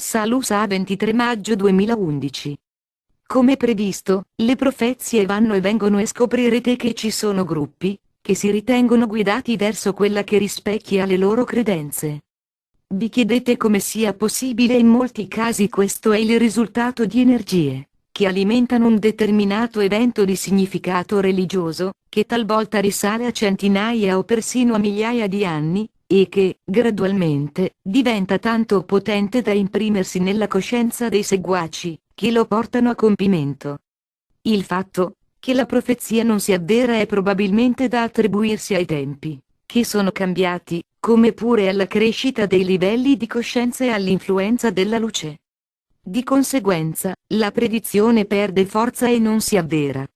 Salusa 23 maggio 2011. Come previsto, le profezie vanno e vengono e scoprirete che ci sono gruppi, che si ritengono guidati verso quella che rispecchia le loro credenze. Vi chiedete come sia possibile. In molti casi questo è il risultato di energie, che alimentano un determinato evento di significato religioso, che talvolta risale a centinaia o persino a migliaia di anni, e che, gradualmente, diventa tanto potente da imprimersi nella coscienza dei seguaci, che lo portano a compimento. Il fatto che la profezia non si avvera è probabilmente da attribuirsi ai tempi, che sono cambiati, come pure alla crescita dei livelli di coscienza e all'influenza della luce. Di conseguenza, la predizione perde forza e non si avvera.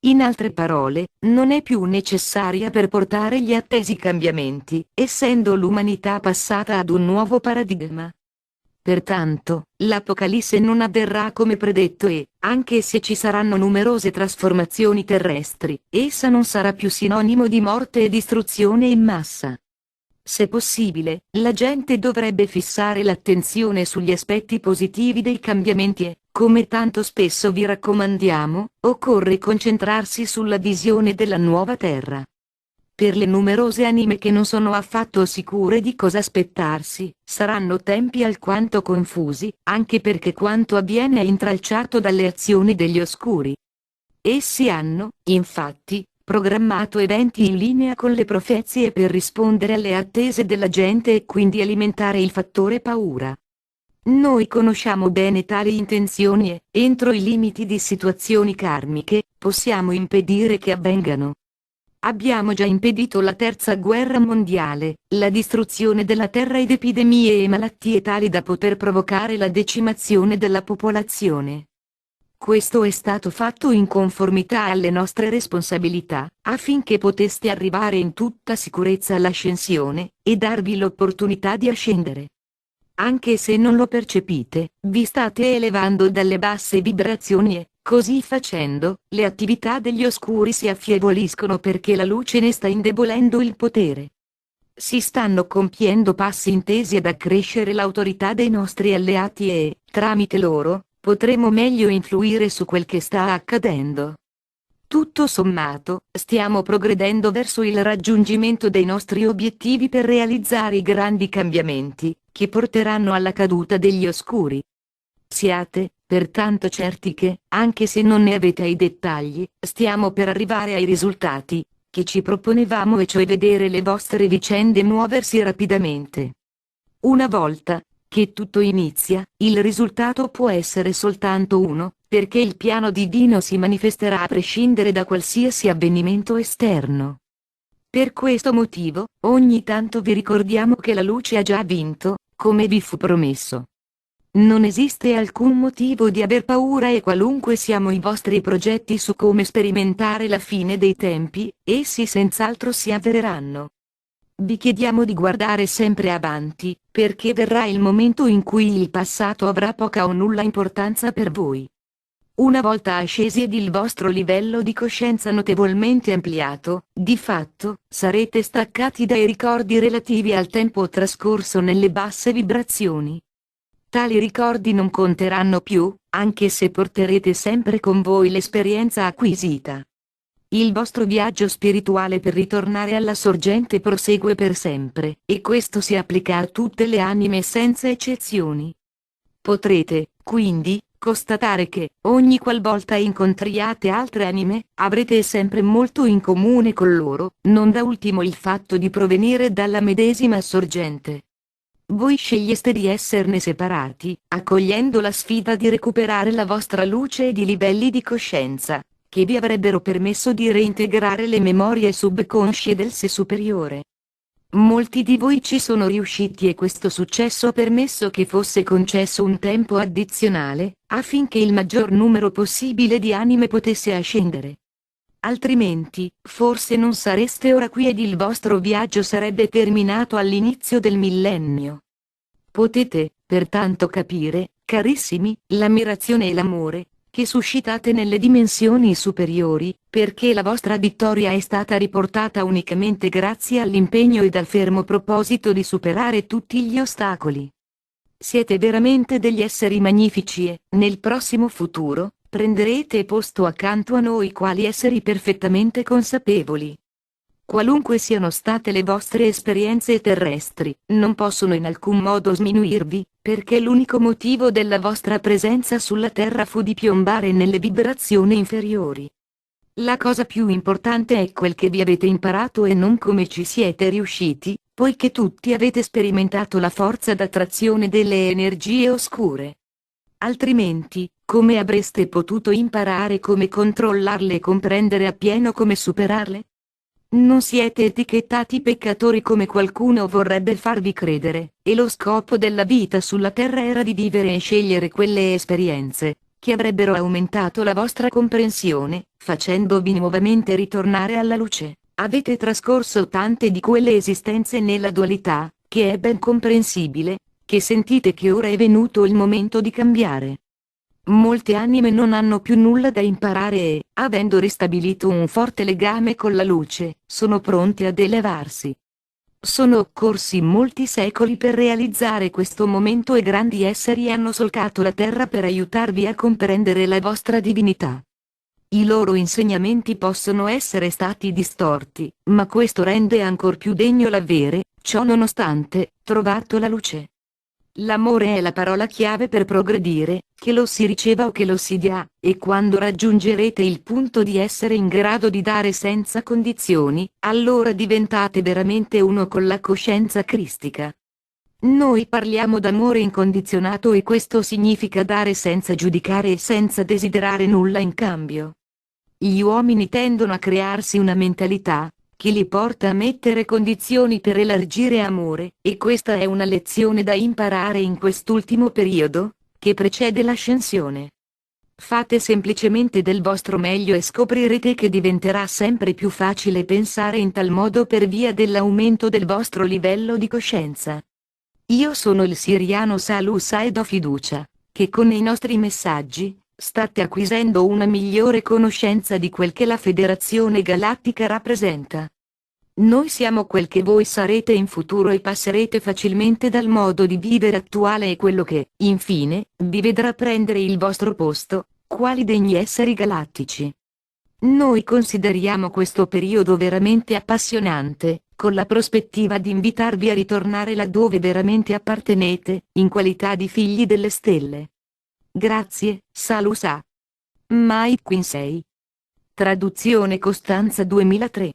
In altre parole, non è più necessaria per portare gli attesi cambiamenti, essendo l'umanità passata ad un nuovo paradigma. Pertanto, l'Apocalisse non avverrà come predetto e, anche se ci saranno numerose trasformazioni terrestri, essa non sarà più sinonimo di morte e distruzione in massa. Se possibile, la gente dovrebbe fissare l'attenzione sugli aspetti positivi dei cambiamenti e, come tanto spesso vi raccomandiamo, occorre concentrarsi sulla visione della nuova terra. Per le numerose anime che non sono affatto sicure di cosa aspettarsi, saranno tempi alquanto confusi, anche perché quanto avviene è intralciato dalle azioni degli oscuri. Essi hanno, infatti, programmato eventi in linea con le profezie per rispondere alle attese della gente e quindi alimentare il fattore paura. Noi conosciamo bene tali intenzioni e, entro i limiti di situazioni karmiche, possiamo impedire che avvengano. Abbiamo già impedito la terza guerra mondiale, la distruzione della terra ed epidemie e malattie tali da poter provocare la decimazione della popolazione. Questo è stato fatto in conformità alle nostre responsabilità, affinché poteste arrivare in tutta sicurezza all'ascensione, e darvi l'opportunità di ascendere. Anche se non lo percepite, vi state elevando dalle basse vibrazioni e, così facendo, le attività degli oscuri si affievoliscono perché la luce ne sta indebolendo il potere. Si stanno compiendo passi intesi ad accrescere l'autorità dei nostri alleati e, tramite loro, potremo meglio influire su quel che sta accadendo. Tutto sommato, stiamo progredendo verso il raggiungimento dei nostri obiettivi per realizzare i grandi cambiamenti, che porteranno alla caduta degli oscuri. Siate, pertanto certi che, anche se non ne avete i dettagli, stiamo per arrivare ai risultati che ci proponevamo, e cioè vedere le vostre vicende muoversi rapidamente. Una volta che tutto inizia, il risultato può essere soltanto uno, perché il piano divino si manifesterà a prescindere da qualsiasi avvenimento esterno. Per questo motivo, ogni tanto vi ricordiamo che la luce ha già vinto, come vi fu promesso. Non esiste alcun motivo di aver paura e qualunque siano i vostri progetti su come sperimentare la fine dei tempi, essi senz'altro si avvereranno. Vi chiediamo di guardare sempre avanti, perché verrà il momento in cui il passato avrà poca o nulla importanza per voi. Una volta ascesi ed il vostro livello di coscienza notevolmente ampliato, di fatto, sarete staccati dai ricordi relativi al tempo trascorso nelle basse vibrazioni. Tali ricordi non conteranno più, anche se porterete sempre con voi l'esperienza acquisita. Il vostro viaggio spirituale per ritornare alla sorgente prosegue per sempre, e questo si applica a tutte le anime senza eccezioni. Potrete, quindi, constatare che, ogni qualvolta incontriate altre anime, avrete sempre molto in comune con loro, non da ultimo il fatto di provenire dalla medesima sorgente. Voi sceglieste di esserne separati, accogliendo la sfida di recuperare la vostra luce ed i livelli di coscienza che vi avrebbero permesso di reintegrare le memorie subconsce del sé superiore. Molti di voi ci sono riusciti e questo successo ha permesso che fosse concesso un tempo addizionale, affinché il maggior numero possibile di anime potesse ascendere. Altrimenti, forse non sareste ora qui ed il vostro viaggio sarebbe terminato all'inizio del millennio. Potete, pertanto capire, carissimi, l'ammirazione e l'amore che suscitate nelle dimensioni superiori, perché la vostra vittoria è stata riportata unicamente grazie all'impegno ed al fermo proposito di superare tutti gli ostacoli. Siete veramente degli esseri magnifici e, nel prossimo futuro, prenderete posto accanto a noi quali esseri perfettamente consapevoli. Qualunque siano state le vostre esperienze terrestri, non possono in alcun modo sminuirvi, perché l'unico motivo della vostra presenza sulla Terra fu di piombare nelle vibrazioni inferiori. La cosa più importante è quel che vi avete imparato e non come ci siete riusciti, poiché tutti avete sperimentato la forza d'attrazione delle energie oscure. Altrimenti, come avreste potuto imparare come controllarle e comprendere appieno come superarle? Non siete etichettati peccatori come qualcuno vorrebbe farvi credere, e lo scopo della vita sulla Terra era di vivere e scegliere quelle esperienze che avrebbero aumentato la vostra comprensione, facendovi nuovamente ritornare alla luce. Avete trascorso tante di quelle esistenze nella dualità, che è ben comprensibile, che sentite che ora è venuto il momento di cambiare. Molte anime non hanno più nulla da imparare e, avendo ristabilito un forte legame con la luce, sono pronte ad elevarsi. Sono occorsi molti secoli per realizzare questo momento e grandi esseri hanno solcato la terra per aiutarvi a comprendere la vostra divinità. I loro insegnamenti possono essere stati distorti, ma questo rende ancor più degno l'avere, ciò nonostante, trovato la luce. L'amore è la parola chiave per progredire, che lo si riceva o che lo si dia, e quando raggiungerete il punto di essere in grado di dare senza condizioni, allora diventate veramente uno con la coscienza cristica. Noi parliamo d'amore incondizionato e questo significa dare senza giudicare e senza desiderare nulla in cambio. Gli uomini tendono a crearsi una mentalità che li porta a mettere condizioni per elargire amore, e questa è una lezione da imparare in quest'ultimo periodo, che precede l'ascensione. Fate semplicemente del vostro meglio e scoprirete che diventerà sempre più facile pensare in tal modo per via dell'aumento del vostro livello di coscienza. Io sono il Siriano Salusa ed ho fiducia che con i nostri messaggi state acquisendo una migliore conoscenza di quel che la Federazione Galattica rappresenta. Noi siamo quel che voi sarete in futuro e passerete facilmente dal modo di vivere attuale e quello che, infine, vi vedrà prendere il vostro posto, quali degni esseri galattici. Noi consideriamo questo periodo veramente appassionante, con la prospettiva di invitarvi a ritornare laddove veramente appartenete, in qualità di figli delle stelle. Grazie, Salusa. Mike Quinsey. Traduzione Costanza 2003.